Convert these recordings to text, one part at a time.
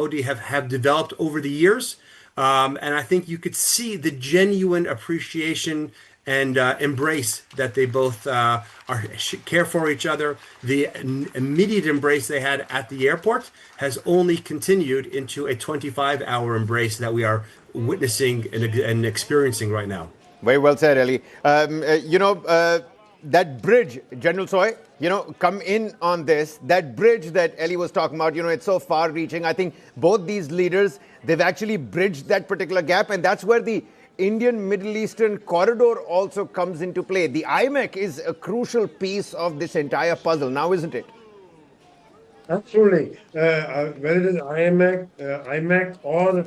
Modi have developed over the years. And I think you could see the genuine appreciation and embrace that they both care for each other. The immediate embrace they had at the airport has only continued into a 25-hour embrace that we are witnessing and experiencing right now. Very well said, Ali. That bridge, General Soy, come in on this. That bridge that Ali was talking about, it's so far reaching. I think both these leaders, they've actually bridged that particular gap. And that's where the Indian Middle Eastern corridor also comes into play. The IMEC is a crucial piece of this entire puzzle now, isn't it? Absolutely. Whether it is IMEC or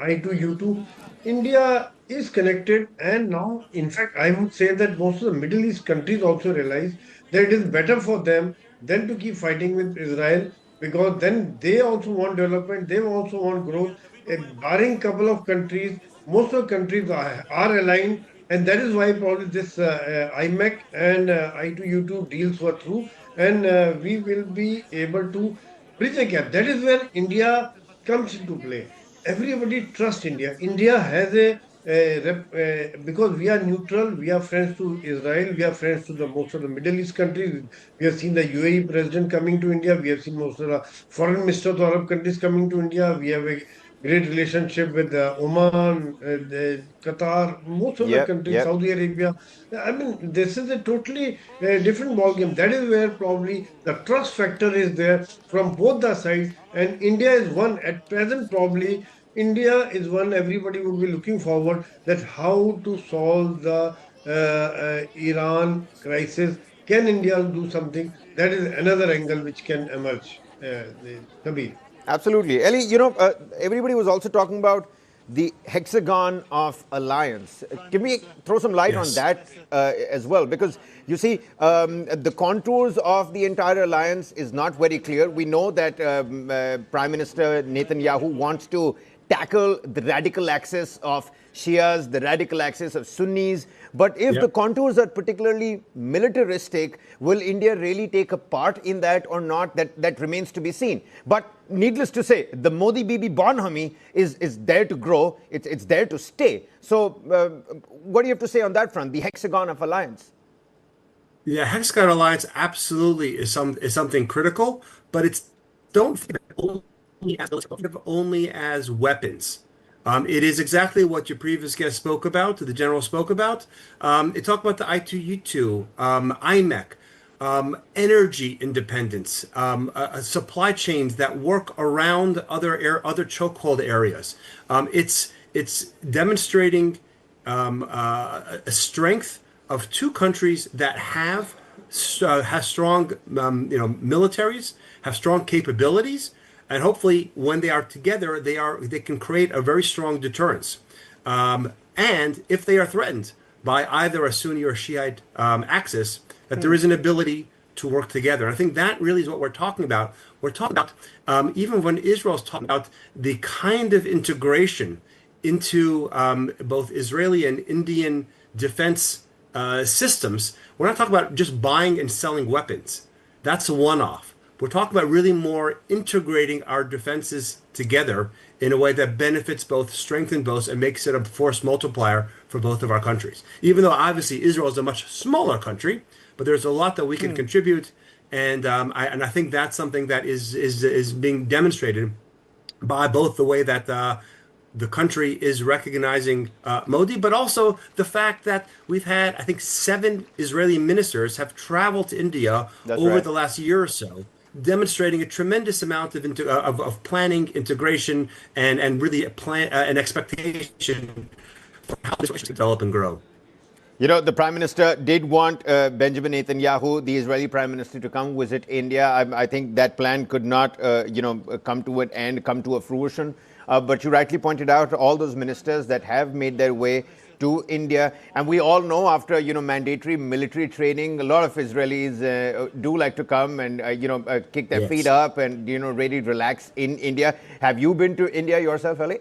I2U2, India is connected, and now, in fact, I would say that most of the Middle East countries also realize that it is better for them than to keep fighting with Israel, because then they also want development, they also want growth. Barring couple of countries, most of the countries are aligned, and that is why probably this IMEC and I2U2 deals were through, and we will be able to bridge the gap. That is where India comes into play. Everybody trusts India. India has because we are neutral, we are friends to Israel, we are friends to the most of the Middle East countries. We have seen the UAE president coming to India. We have seen most of the foreign ministers of Arab countries coming to India. We have a great relationship with Oman, Qatar, most of the countries, Saudi Arabia. I mean, this is a totally different ballgame. That is where probably the trust factor is there from both the sides. And India is one at present, probably. India is one everybody would be looking forward that how to solve the Iran crisis. Can India do something? That is another angle which can emerge. Kabir. Absolutely. Ellie, everybody was also talking about the hexagon of alliance. Can we throw some light on that as well? Because you see, the contours of the entire alliance is not very clear. We know that Prime Minister Netanyahu wants to tackle the radical axis of Shias, the radical axis of Sunnis. But if the contours are particularly militaristic, will India really take a part in that or not? That remains to be seen. But needless to say, the Modi Bibi bonhomie is there to grow. It's there to stay. So what do you have to say on that front, the hexagon of alliance? Yeah, hexagon alliance absolutely is something critical, but it's don't think only as weapons. It is exactly what your previous guest spoke about, the general spoke about. It talked about the I2U2, IMEC, energy independence, supply chains that work around other chokehold areas. It's demonstrating a strength of two countries that have strong militaries, have strong capabilities. And hopefully, when they are together, they can create a very strong deterrence. And if they are threatened by either a Sunni or Shiite axis, that there is an ability to work together. And I think that really is what we're talking about. We're talking about even when Israel's talking about the kind of integration into both Israeli and Indian defense systems. We're not talking about just buying and selling weapons. That's a one-off. We're talking about really more integrating our defenses together in a way that benefits both, strengthens both, and makes it a force multiplier for both of our countries. Even though obviously Israel is a much smaller country, but there's a lot that we can contribute, and I think that's something that is being demonstrated by both the way that the country is recognizing Modi, but also the fact that we've had, I think, 7 Israeli ministers have traveled to India over the last year or so, demonstrating a tremendous amount of planning, integration, and really an expectation for how this will develop and grow. The Prime Minister did want Benjamin Netanyahu, the Israeli Prime Minister, to come visit India. I think that plan could not, come to an end, come to a fruition. But you rightly pointed out all those ministers that have made their way to India. And we all know after, mandatory military training, a lot of Israelis do like to come and, kick their feet up and, really relax in India. Have you been to India yourself, Ali?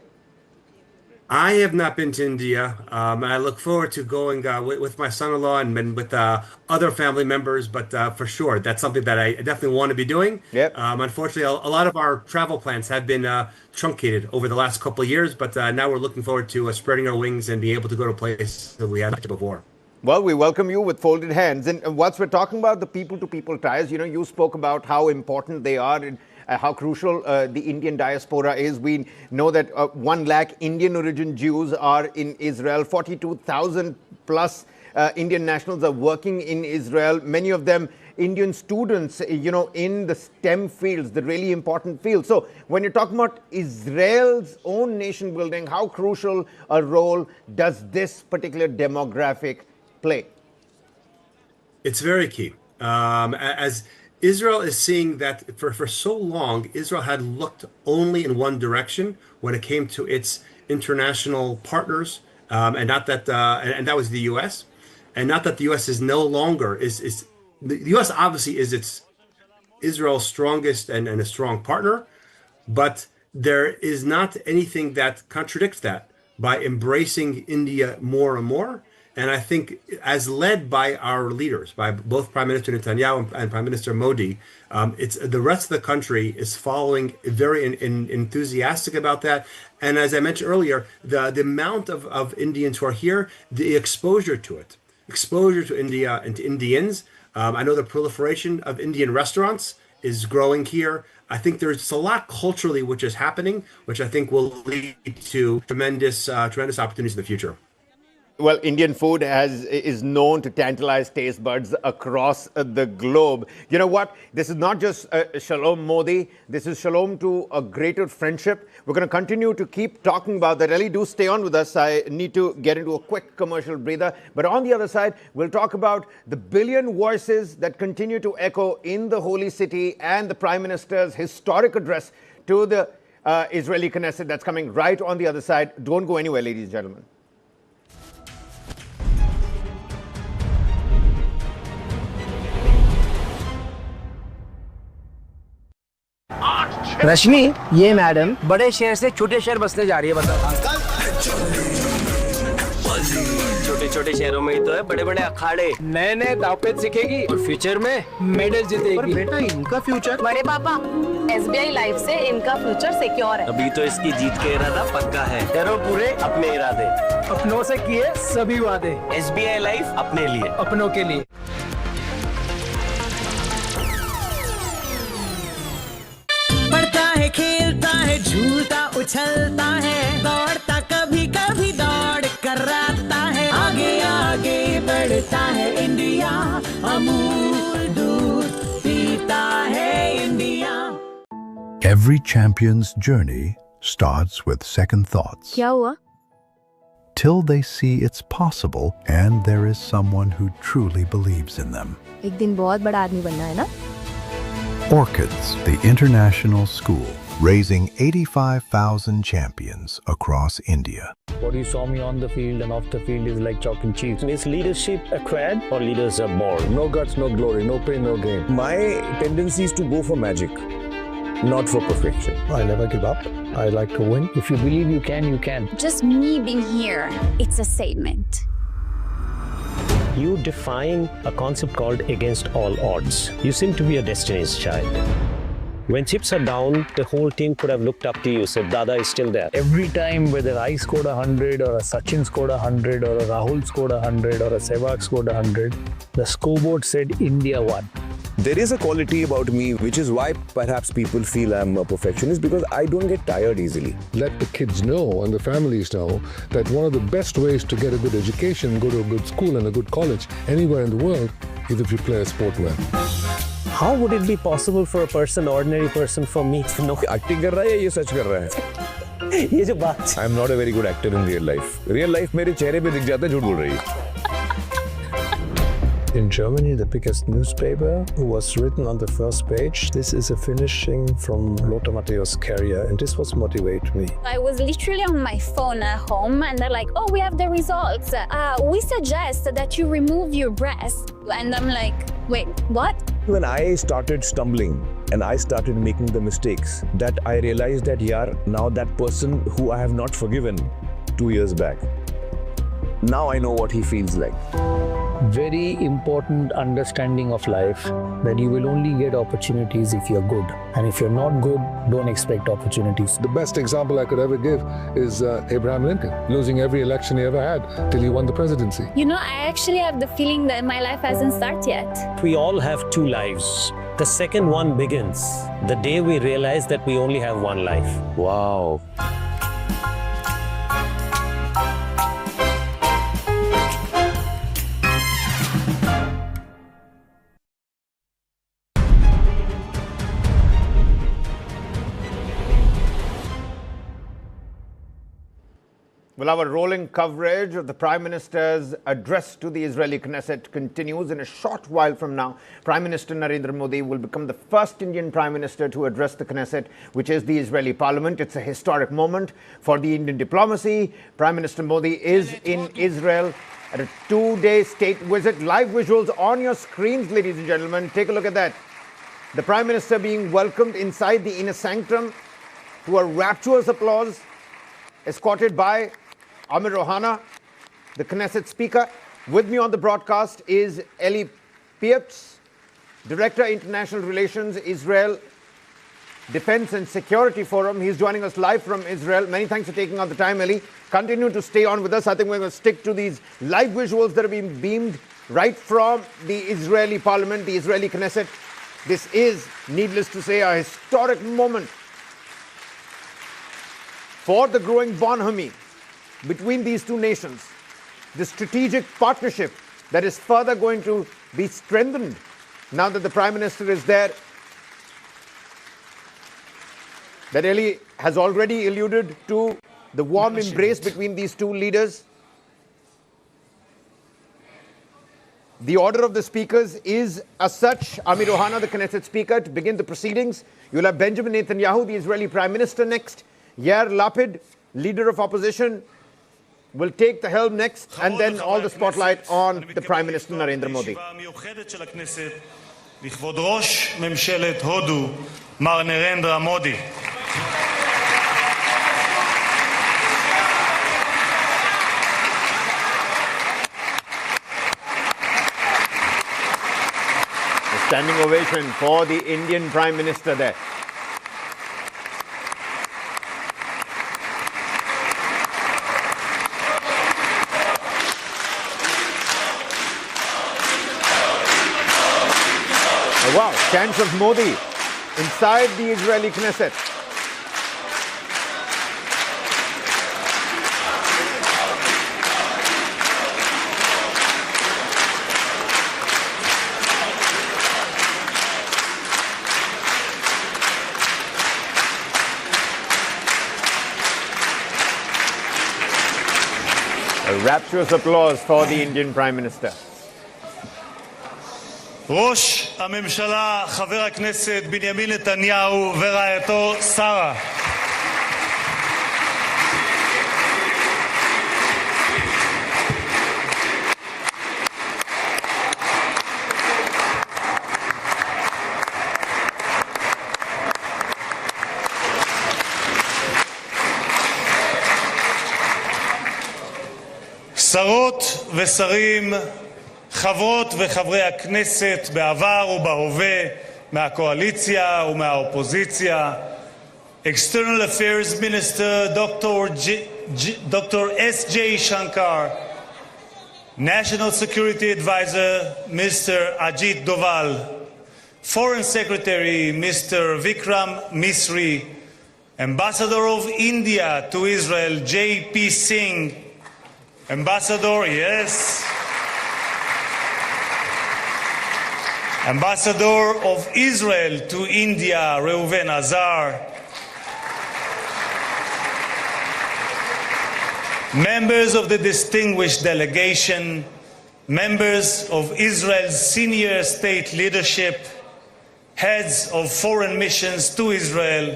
I have not been to India. I look forward to going with my son-in-law and with other family members, but for sure, that's something that I definitely want to be doing. Yep. Unfortunately, a lot of our travel plans have been truncated over the last couple of years, but now we're looking forward to spreading our wings and being able to go to places that we haven't before. Well, we welcome you with folded hands. And whilst we're talking about the people-to-people ties, you spoke about how important they are and how crucial the Indian diaspora is. We know that 1 lakh Indian origin Jews are in Israel. 42,000 plus Indian nationals are working in Israel. Many of them Indian students, in the STEM fields, the really important fields. So when you're talking about Israel's own nation building, how crucial a role does this particular demographic play? It's very key. As Israel is seeing that for so long, Israel had looked only in one direction when it came to its international partners, and not that, and that was the U.S. And not that the U.S. is no longer is the U.S. obviously is Israel's strongest and a strong partner, but there is not anything that contradicts that by embracing India more and more. And I think, as led by our leaders, by both Prime Minister Netanyahu and Prime Minister Modi, it's the rest of the country is following very enthusiastic about that. And as I mentioned earlier, the amount of Indians who are here, the exposure to it, exposure to India and to Indians. I know the proliferation of Indian restaurants is growing here. I think there's a lot culturally which is happening, which I think will lead to tremendous opportunities in the future. Well, Indian food is known to tantalize taste buds across the globe. You know what? This is not just Shalom Modi. This is Shalom to a greater friendship. We're going to continue to keep talking about that. Ellie, do stay on with us. I need to get into a quick commercial breather. But on the other side, we'll talk about the billion voices that continue to echo in the Holy City and the Prime Minister's historic address to the Israeli Knesset. That's coming right on the other side. Don't go anywhere, ladies and gentlemen. रश्मि, ये madam बड़े शहर से छोटे शहर बसने जा रही है, बताओ। छोटे छोटे शहरों में ही तो है बड़े बड़े अखाड़े, नए नए दावपेच सीखेगी और फ्यूचर में मेडल जीतेगी। पर बेटा, इनका फ्यूचर? बड़े पापा, SBI लाइफ से इनका फ्यूचर सिक्योर है। अभी तो इसकी जीत के इरादा पक्का है। करो पूरे अपने इरादे, अपनों से किए सभी वादे। SBI लाइफ अपने लिए, अपनों के लिए। खेलता है, झूलता उछलता है, दौड़ता कभी कभी दौड़ कराता है, आगे आगे बढ़ता है इंडिया, अमूल दूध पीता है India. Every champion's journey starts with second thoughts. क्या हुआ? Till they see it's possible and there is someone who truly believes in them. एक दिन बहुत बड़ा आदमी बनना है ना? Orchids, the international school, raising 85,000 champions across India. What you saw me on the field and off the field is like chalk and cheese. Is leadership acquired or leaders are born? No guts, no glory, no pain, no gain. My tendency is to go for magic, not for perfection. I never give up. I like to win. If you believe you can, you can. Just me being here, it's a statement. You define a concept called against all odds. You seem to be a destiny's child. When chips are down, the whole team could have looked up to you, said, Dada is still there. Every time, whether I scored 100 or a Sachin scored 100 or a Rahul scored 100 or a Sehwag scored 100, the scoreboard said India won. There is a quality about me, which is why perhaps people feel I'm a perfectionist, because I don't get tired easily. Let the kids know and the families know that one of the best ways to get a good education, go to a good school and a good college anywhere in the world, is if you play a sport well. How would it be possible for a person, ordinary person, for me to know? Acting कर रहा है या ये सच कर रहा है? ये जो बात। I'm not a very good actor in real life. Real life मेरे चेहरे पे दिख जाता है झूठ बोल रही है। In Germany, the biggest newspaper was written on the first page, this is a finishing from Lothar Matthäus' career, and this was motivate me. I was literally on my phone at home and they're like, oh, we have the results. We suggest that you remove your breast. And I'm like, wait, what? When I started stumbling and I started making the mistakes, that I realized that now that person who I have not forgiven 2 years back. Now I know what he feels like. Very important understanding of life, that you will only get opportunities if you're good. And if you're not good, don't expect opportunities. The best example I could ever give is Abraham Lincoln, losing every election he ever had till he won the presidency. You know, I actually have the feeling that my life hasn't started yet. We all have two lives. The second one begins the day we realize that we only have one life. Wow. Well, our rolling coverage of the Prime Minister's address to the Israeli Knesset continues. In a short while from now, Prime Minister Narendra Modi will become the first Indian Prime Minister to address the Knesset, which is the Israeli Parliament. It's a historic moment for the Indian diplomacy. Prime Minister Modi is in Israel at a 2-day state visit. Live visuals on your screens, ladies and gentlemen. Take a look at that. The Prime Minister being welcomed inside the inner sanctum to a rapturous applause, escorted by Amir Ohana, the Knesset Speaker. With me on the broadcast is Eli Pieps, Director, International Relations, Israel Defense and Security Forum. He's joining us live from Israel. Many thanks for taking out the time, Eli. Continue to stay on with us. I think we're going to stick to these live visuals that are being beamed right from the Israeli Parliament, the Israeli Knesset. This is, needless to say, a historic moment for the growing bonhomie between these two nations, the strategic partnership that is further going to be strengthened now that the Prime Minister is there, that Eli has already alluded to the warm embrace between these two leaders. The order of the speakers is as such: Amir Ohana, the Knesset Speaker, to begin the proceedings. You'll have Benjamin Netanyahu, the Israeli Prime Minister, next. Yair Lapid, Leader of Opposition, will take the helm next, and then all the spotlight on the Prime Minister Narendra Modi. לכבוד ראש ממשלת הודו, מר נרנדרה מודי. A standing ovation for the Indian Prime Minister there. Wow, chants of Modi inside the Israeli Knesset. A rapturous applause for the Indian Prime Minister. ראש הממשלה, חבר הכנסת בנימין נתניהו ורעייתו שרה. שרות ושרים, חברות וחברי הכנסת בעבר ובהווה, מהקואליציה ומהאופוזיציה, External Affairs Minister Dr. S.J. Shankar, National Security Advisor Mr. Ajit Doval, Foreign Secretary Mr. Vikram Misri, Ambassador of India to Israel J.P. Singh, Ambassador, yes, Ambassador of Israel to India, Reuven Azar. Members of the distinguished delegation, members of Israel's senior state leadership, heads of foreign missions to Israel,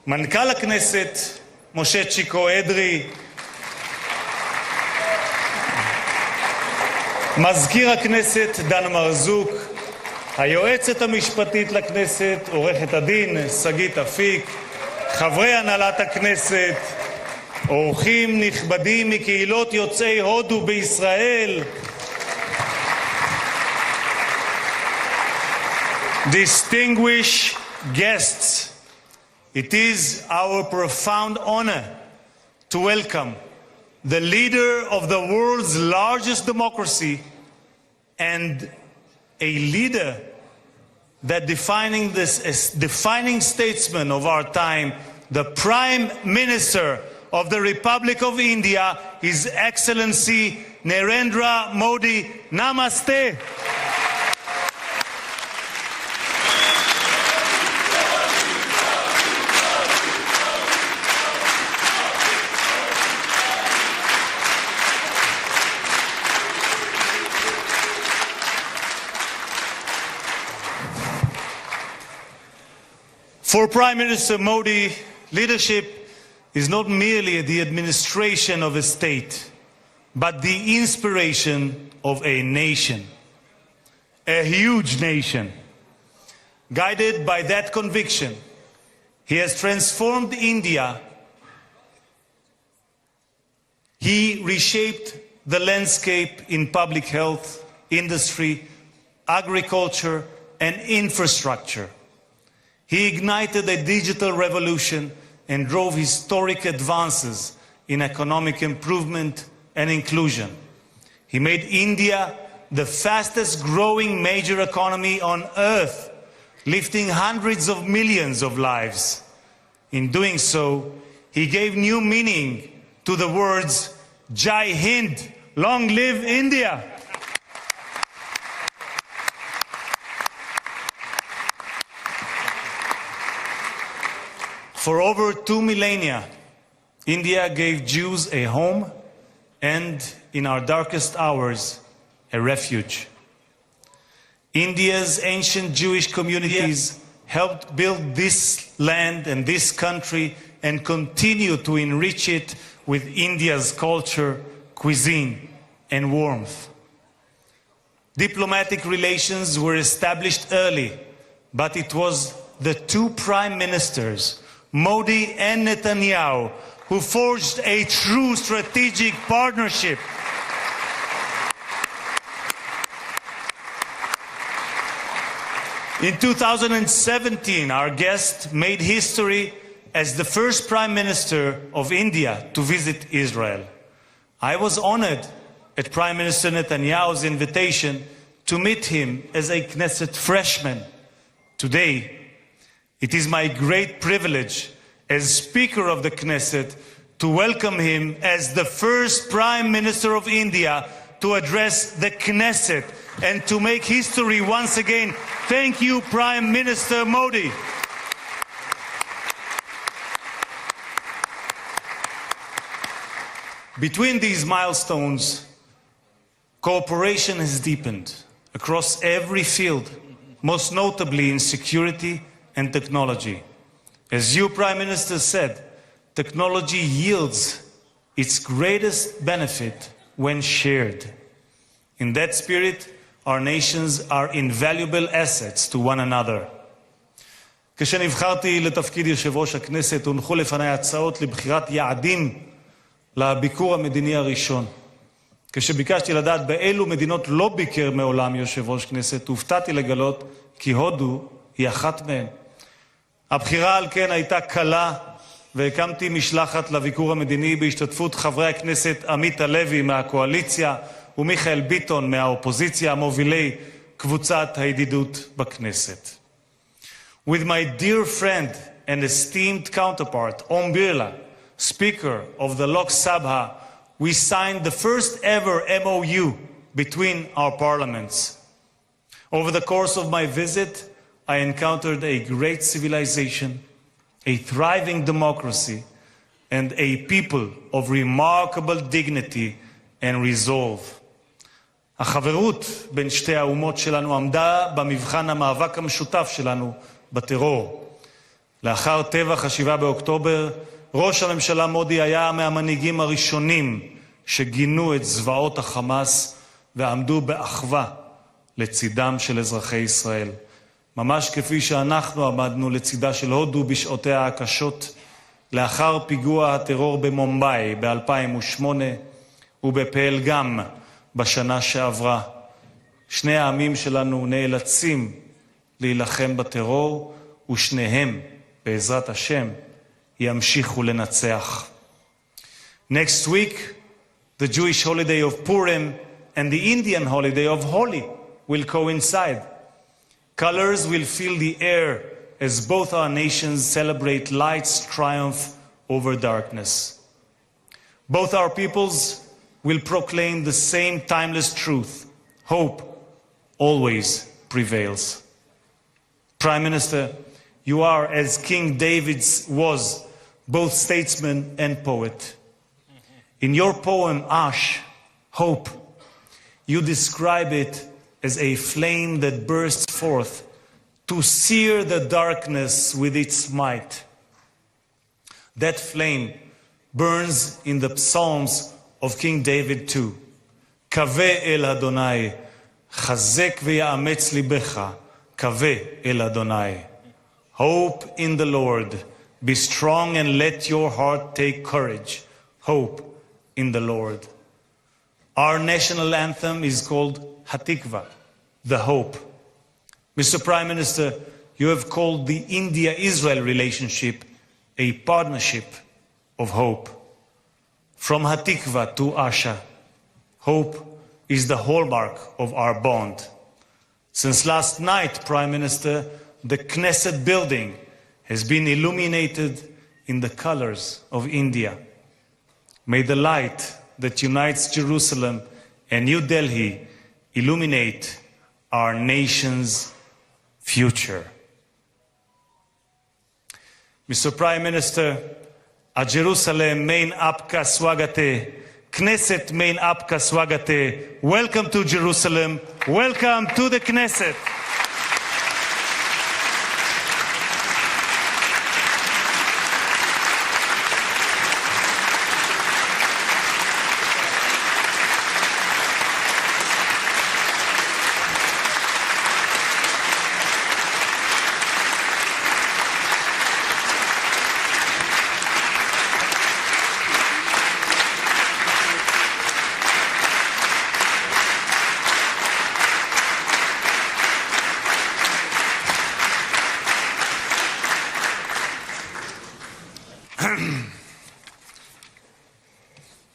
Mankal HaKnesset, Moshe Chiko Edri, מזכיר הכנסת דן מרזוק, היועצת המשפטית לכנסת, עורכת הדין שגית אפיק, חברי הנהלת הכנסת, אורחים נכבדים מקהילות יוצאי הודו בישראל, distinguished guests, it is our profound honor to welcome the leader of the world's largest democracy and a leader that defining statesman of our time, the Prime Minister of the Republic of India, His Excellency Narendra Modi. Namaste. For Prime Minister Modi, leadership is not merely the administration of a state, but the inspiration of a nation, a huge nation. Guided by that conviction, he has transformed India. He reshaped the landscape in public health, industry, agriculture, and infrastructure. He ignited a digital revolution and drove historic advances in economic improvement and inclusion. He made India the fastest growing major economy on earth, lifting hundreds of millions of lives. In doing so, he gave new meaning to the words Jai Hind, long live India. For over 2 millennia, India gave Jews a home and, in our darkest hours, a refuge. India's ancient Jewish communities helped build this land and this country and continue to enrich it with India's culture, cuisine, and warmth. Diplomatic relations were established early, but it was the two prime ministers, Modi and Netanyahu, who forged a true strategic partnership. In 2017, our guest made history as the first Prime Minister of India to visit Israel. I was honored at Prime Minister Netanyahu's invitation to meet him as a Knesset freshman. Today, it is my great privilege as Speaker of the Knesset to welcome him as the first Prime Minister of India to address the Knesset and to make history once again. Thank you, Prime Minister Modi. Between these milestones, cooperation has deepened across every field, most notably in security and technology. As you, Prime Minister, said, technology yields its greatest benefit when shared. In that spirit, our nations are invaluable assets to one another. כשנבחרתי לתפקיד יושב ראש הכנסת, הונחו לפני הצעות לבחירת יעדים לביקור המדיני הראשון. כשביקשתי לדעת באילו מדינות לא ביקר מעולם יושב ראש כנסת, הופתעתי לגלות כי הודו היא אחת מהן. הבחירה על כן הייתה קלה, והקמתי משלחת לביקור המדיני בהשתתפות חברי הכנסת עמית הלוי מהקואליציה ומיכאל ביטון מהאופוזיציה, מובילי קבוצת הידידות בכנסת. With my dear friend and esteemed counterpart, Om Birla, Speaker of the Lok Sabha, we signed the first ever MOU between our parliaments. Over the course of my visit, I encountered a great civilization, a thriving democracy, and a people of remarkable dignity and resolve. החברות בין שתי האומות שלנו עמדה במבחן המאבק המשותף שלנו בטרור. לאחר טבח 7 באוקטובר, ראש הממשלה מודי היה מהמנהיגים הראשונים שגינו את זוועות החמאס ועמדו באחווה לצידם של אזרחי ישראל. ממש כפי שאנחנו עמדנו לצידה של הודו בשעותיה הקשות, לאחר פיגוע הטרור במומבאי ב-2008 ובפלגם בשנה שעברה. שני העמים שלנו נאלצים להילחם בטרור, ושניהם, בעזרת השם, ימשיכו לנצח. Next week, the Jewish holiday of Purim and the Indian holiday of Holi will coincide. Colors will fill the air as both our nations celebrate light's triumph over darkness. Both our peoples will proclaim the same timeless truth. Hope always prevails. Prime Minister, you are, as King David was, both statesman and poet. In your poem, Ash, Hope, you describe it as a flame that bursts forth to sear the darkness with its might. That flame burns in the Psalms of King David too. Kaveh el Adonai, chazek ve'yametz libecha, kaveh el Adonai. Hope in the Lord, be strong and let your heart take courage. Hope in the Lord. Our national anthem is called Hatikva, the hope. Mr. Prime Minister, you have called the India-Israel relationship a partnership of hope. From Hatikva to Asha, hope is the hallmark of our bond. Since last night, Prime Minister, the Knesset building has been illuminated in the colors of India. May the light that unites Jerusalem and New Delhi illuminate our nation's future. Mr. Prime Minister, a Jerusalem main apka swagate, Knesset main apka swagate. Welcome to Jerusalem. Welcome to the Knesset.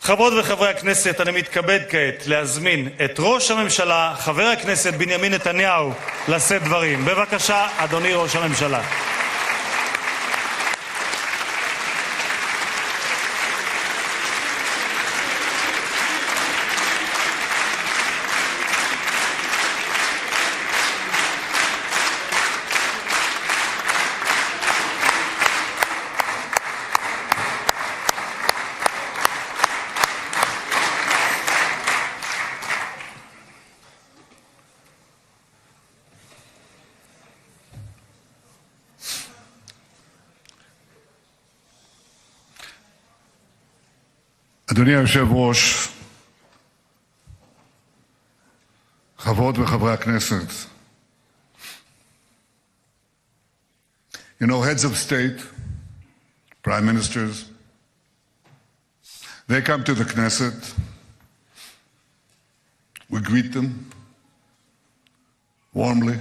חברות וחברי הכנסת, אני מתכבד כעת להזמין את ראש הממשלה, חבר הכנסת בנימין נתניהו, לשאת דברים. בבקשה, אדוני ראש הממשלה. אדוני היושב-ראש, חברות וחברי הכנסת, you know, heads of state, prime ministers, they come to the Knesset, we greet them warmly,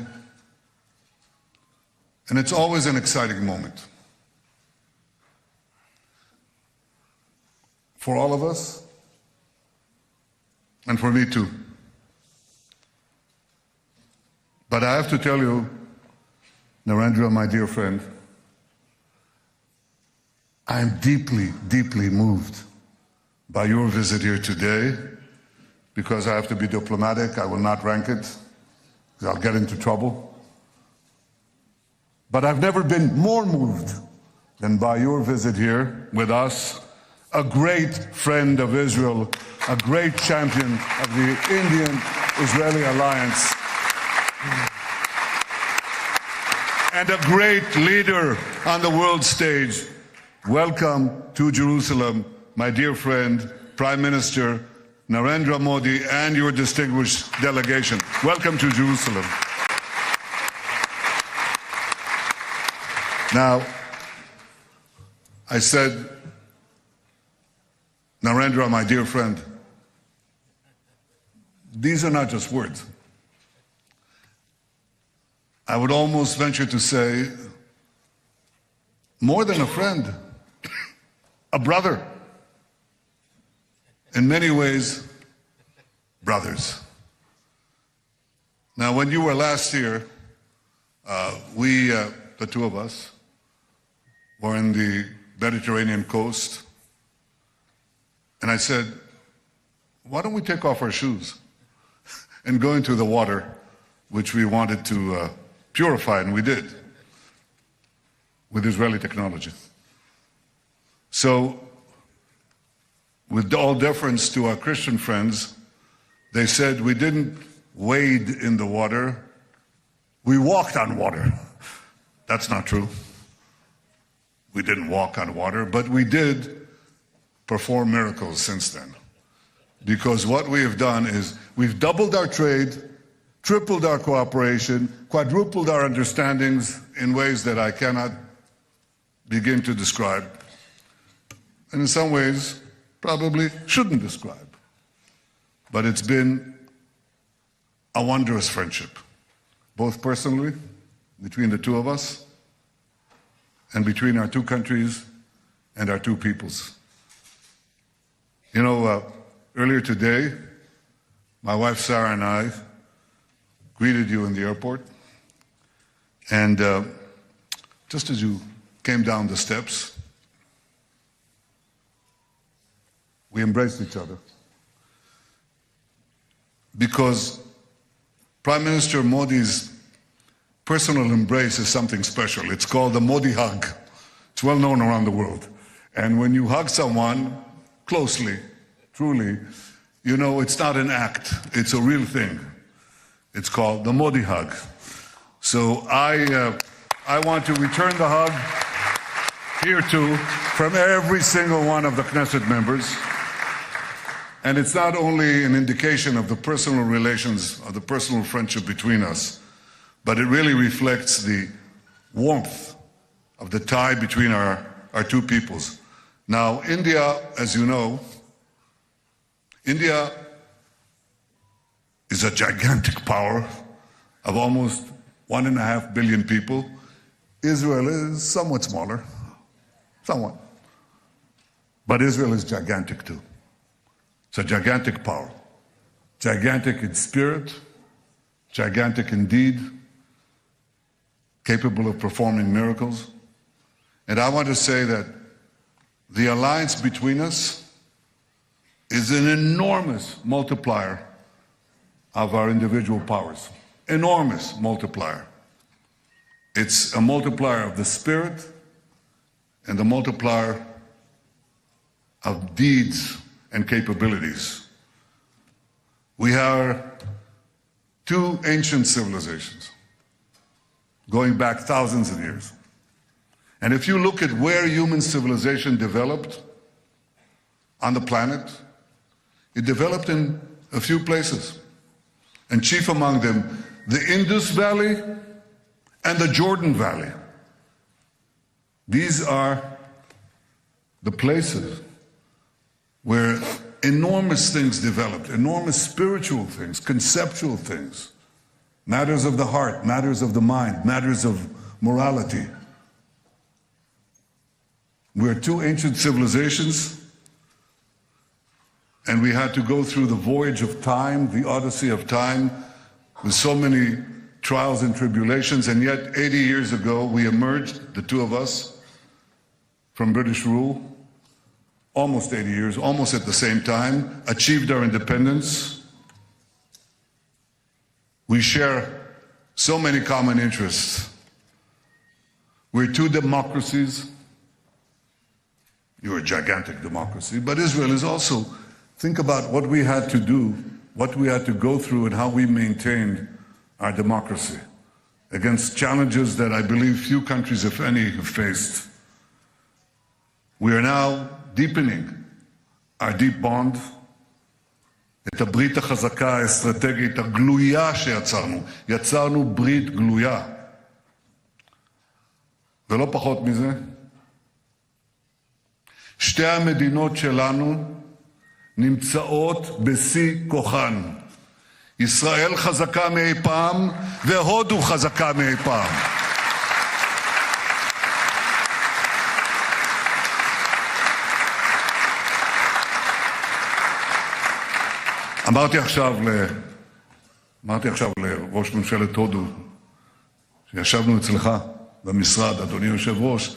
and it's always an exciting moment. For all of us, and for me too. But I have to tell you, Narendra, my dear friend, I am deeply, deeply moved by your visit here today, because I have to be diplomatic. I will not rank it, because I'll get into trouble. But I've never been more moved than by your visit here with us, a great friend of Israel, a great champion of the Indian-Israeli alliance, and a great leader on the world stage. Welcome to Jerusalem, my dear friend, Prime Minister Narendra Modi, and your distinguished delegation. Welcome to Jerusalem. Now, I said, Narendra, my dear friend, these are not just words. I would almost venture to say, more than a friend, a brother. In many ways, brothers. Now, when you were last here, the two of us, were in the Mediterranean coast, and I said, why don't we take off our shoes and go into the water, which we wanted to purify, and we did, with Israeli technology. So, with all deference to our Christian friends, they said we didn't wade in the water, we walked on water. That's not true. We didn't walk on water, but we did perform miracles since then. Because what we have done is we've doubled our trade, tripled our cooperation, quadrupled our understandings in ways that I cannot begin to describe, and in some ways probably shouldn't describe. But it's been a wondrous friendship, both personally, between the two of us, and between our two countries and our two peoples. You know, earlier today, my wife Sara and I greeted you in the airport, and just as you came down the steps, we embraced each other. Because Prime Minister Modi's personal embrace is something special. It's called the Modi hug. It's well known around the world. And when you hug someone closely, truly, you know it's not an act, it's a real thing. It's called the Modi hug. So I want to return the hug here too from every single one of the Knesset members. And it's not only an indication of the personal relations, of the personal friendship between us, but it really reflects the warmth of the tie between our two peoples. Now, India, as you know, India is a gigantic power of almost 1.5 billion people. Israel is somewhat smaller, somewhat. But Israel is gigantic too. It's a gigantic power. Gigantic in spirit, gigantic in deed, capable of performing miracles. And I want to say that the alliance between us is an enormous multiplier of our individual powers. Enormous multiplier. It's a multiplier of the spirit and a multiplier of deeds and capabilities. We are two ancient civilizations going back thousands of years. And if you look at where human civilization developed on the planet, it developed in a few places. And chief among them, the Indus Valley and the Jordan Valley. These are the places where enormous things developed, enormous spiritual things, conceptual things, matters of the heart, matters of the mind, matters of morality. We're two ancient civilizations, and we had to go through the voyage of time, the odyssey of time, with so many trials and tribulations, and yet 80 years ago we emerged, the two of us, from British rule, almost 80 years, almost at the same time, achieved our independence. We share so many common interests. We're two democracies. You're a gigantic democracy, but Israel is also, think about what we had to do, what we had to go through, and how we maintained our democracy against challenges that I believe few countries, if any, have faced. We are now deepening our deep bond, את הברית החזקה האסטרטגית הגלויה שיצרנו. יצרנו ברית גלויה. ולא פחות מזה, שתי המדינות שלנו נמצאות בשיא כוחן. ישראל חזקה מאי פעם, והודו חזקה מאי פעם. אמרתי עכשיו לראש ממשלת הודו, שישבנו אצלך במשרד, אדוני יושב ראש,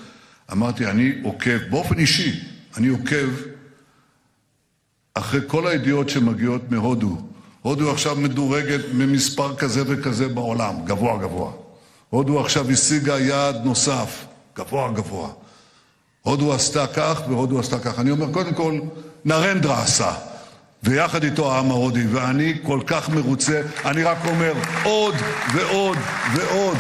אמרתי, אני עוקב, באופן אישי, אני עוקב אחרי כל הידיעות שמגיעות מהודו. הודו עכשיו מדורגת ממספר כזה וכזה בעולם, גבוה גבוה. הודו עכשיו השיגה יעד נוסף, גבוה גבוה. הודו עשתה כך והודו עשתה כך. אני אומר, קודם כל, נרנדרה עשה. ויחד איתו העם ההודי, ואני כל כך מרוצה, אני רק אומר עוד ועוד ועוד.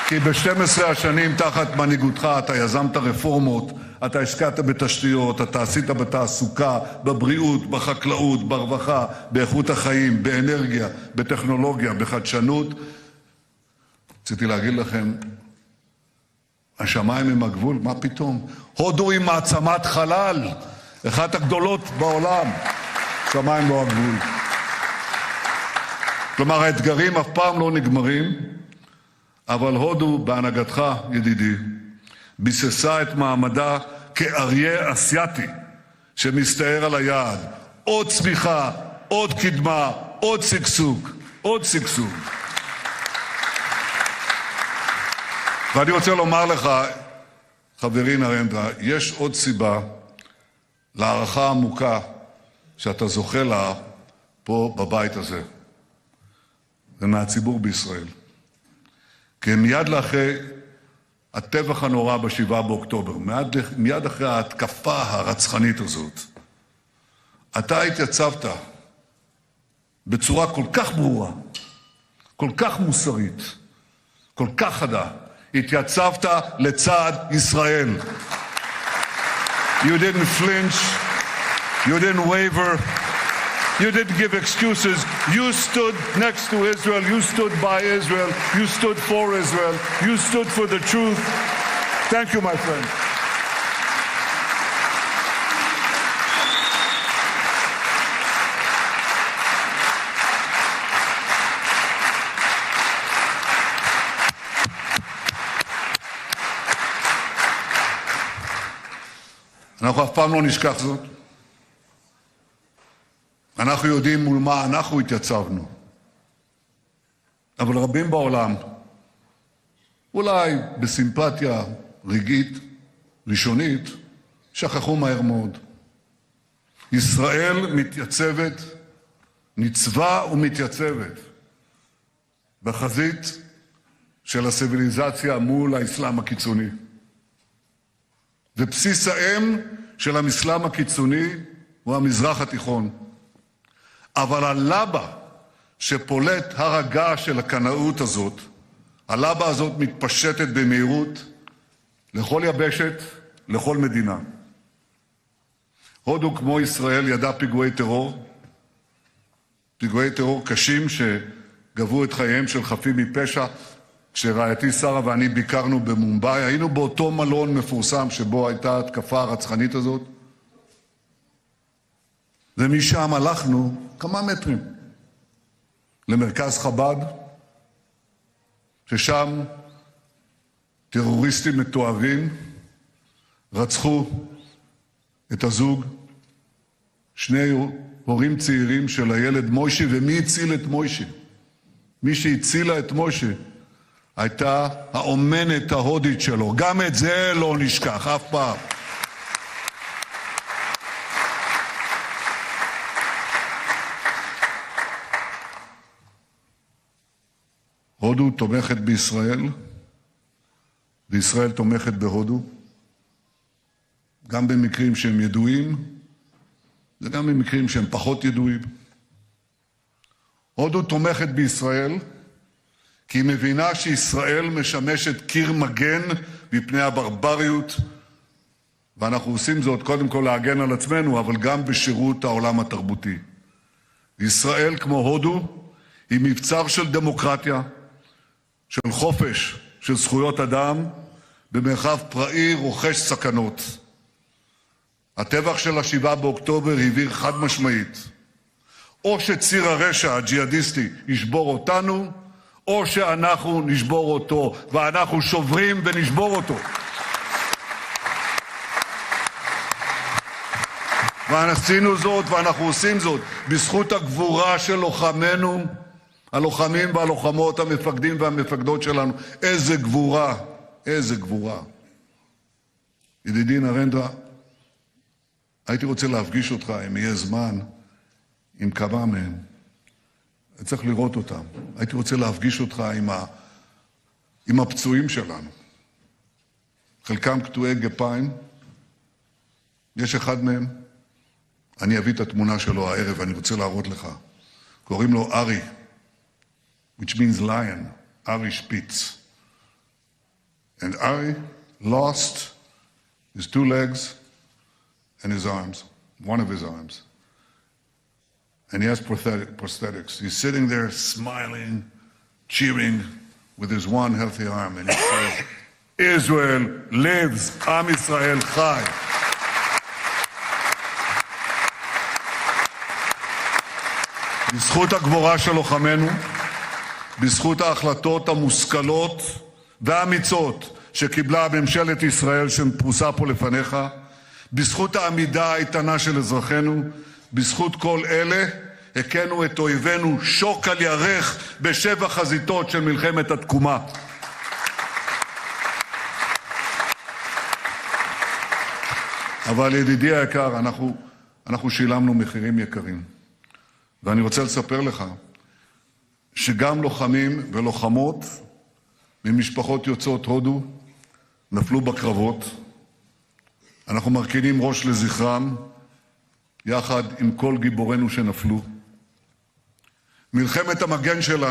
כי ב-12 השנים תחת מנהיגותך אתה יזמת רפורמות, אתה השקעת בתשתיות, אתה עשית בתעסוקה, בבריאות, בחקלאות, ברווחה, באיכות החיים, באנרגיה, בטכנולוגיה, בחדשנות. רציתי להגיד לכם, השמיים הם הגבול, מה פתאום? הודו היא מעצמת חלל, אחת הגדולות בעולם. שמיים לא הגבול. כלומר, האתגרים אף פעם לא נגמרים, אבל הודו, בהנהגתך, ידידי, ביססה את מעמדה כאריה אסייתי שמסתער על היעד. עוד צמיחה, עוד קדמה, עוד שגשוג, עוד שגשוג. ואני רוצה לומר לך, חברי נרנדרה, יש עוד סיבה להערכה עמוקה שאתה זוכה לה פה בבית הזה, ומהציבור בישראל. כי מיד לאחרי הטבח הנורא ב7 באוקטובר, מיד אחרי ההתקפה הרצחנית הזאת, אתה התייצבת בצורה כל כך ברורה, כל כך מוסרית, כל כך חדה, התייצבת לצד ישראל. You didn't flinch, you didn't waver, you didn't give excuses. You stood next to Israel, you stood by Israel, you stood for Israel, you stood for the truth. Thank you, my friend. אנחנו אף פעם לא נשכח זאת. אנחנו יודעים מול מה אנחנו התייצבנו. אבל רבים בעולם, אולי בסימפתיה רגעית, ראשונית, שכחו מהר מאוד. ישראל מתייצבת, ניצבה ומתייצבת, בחזית של הציוויליזציה מול האסלאם הקיצוני. ובסיס האם של האסלאם הקיצוני הוא המזרח התיכון. אבל הלבה שפולט הר הגעש של הקנאות הזאת, הלבה הזאת מתפשטת במהירות לכל יבשת, לכל מדינה. הודו כמו ישראל ידע פיגועי טרור קשים שגבו את חייהם של חפים מפשע. כשרעייתי שרה ואני ביקרנו במומבאי, היינו באותו מלון מפורסם שבו הייתה ההתקפה הרצחנית הזאת, ומשם הלכנו כמה מטרים למרכז חב"ד, ששם טרוריסטים מתועבים רצחו את הזוג, שני הורים צעירים של הילד מוישי. ומי הציל את מוישי? מי שהצילה את מוישי הייתה האומנת ההודית שלו. גם את זה לא נשכח אף פעם. הודו תומכת בישראל, וישראל תומכת בהודו, גם במקרים שהם ידועים, וגם במקרים שהם פחות ידועים. הודו תומכת בישראל, כי היא מבינה שישראל משמשת קיר מגן מפני הברבריות, ואנחנו עושים זאת קודם כל להגן על עצמנו, אבל גם בשירות העולם התרבותי. ישראל, כמו הודו, היא מבצר של דמוקרטיה, של חופש, של זכויות אדם, במרחב פראי רוחש סכנות. הטבח של 7 באוקטובר הבהיר חד משמעית, או שציר הרשע הג'יהאדיסטי ישבור אותנו, או שאנחנו נשבור אותו, ואנחנו שוברים ונשבור אותו. ועשינו זאת ואנחנו עושים זאת בזכות הגבורה של לוחמינו, הלוחמים והלוחמות, המפקדים והמפקדות שלנו. איזה גבורה, איזה גבורה. ידידי נרנדרה, הייתי רוצה להפגיש אותך, אם יהיה זמן, עם כמה מהם. אני צריך לראות אותם. הייתי רוצה להפגיש אותך עם הפצועים שלנו. חלקם קטועי גפיים. יש אחד מהם, אני אביא את התמונה שלו הערב, אני רוצה להראות לך. קוראים לו ארי, which means lion, ארי שפיץ. And Ari lost his 2 legs and his arms, one of his arms. And he has prosthetics. He's sitting there smiling, cheering with his one healthy arm. And he says, Israel lives, Am Israel Chai. בזכות הגבורה של לוחמינו, בזכות ההחלטות המושכלות והאמיצות שקיבלה ממשלת ישראל שפרוסה פה לפניך, בזכות העמידה האיתנה של אזרחינו, בזכות כל אלה הכינו את אויבינו שוק על ירך ב7 חזיתות של מלחמת התקומה. אבל ידידי היקר, אנחנו שילמנו מחירים יקרים. ואני רוצה לספר לך שגם לוחמים ולוחמות ממשפחות יוצאות הודו נפלו בקרבות. אנחנו מרכינים ראש לזכרם יחד עם כל גיבורינו שנפלו. מלחמת המגן שלנו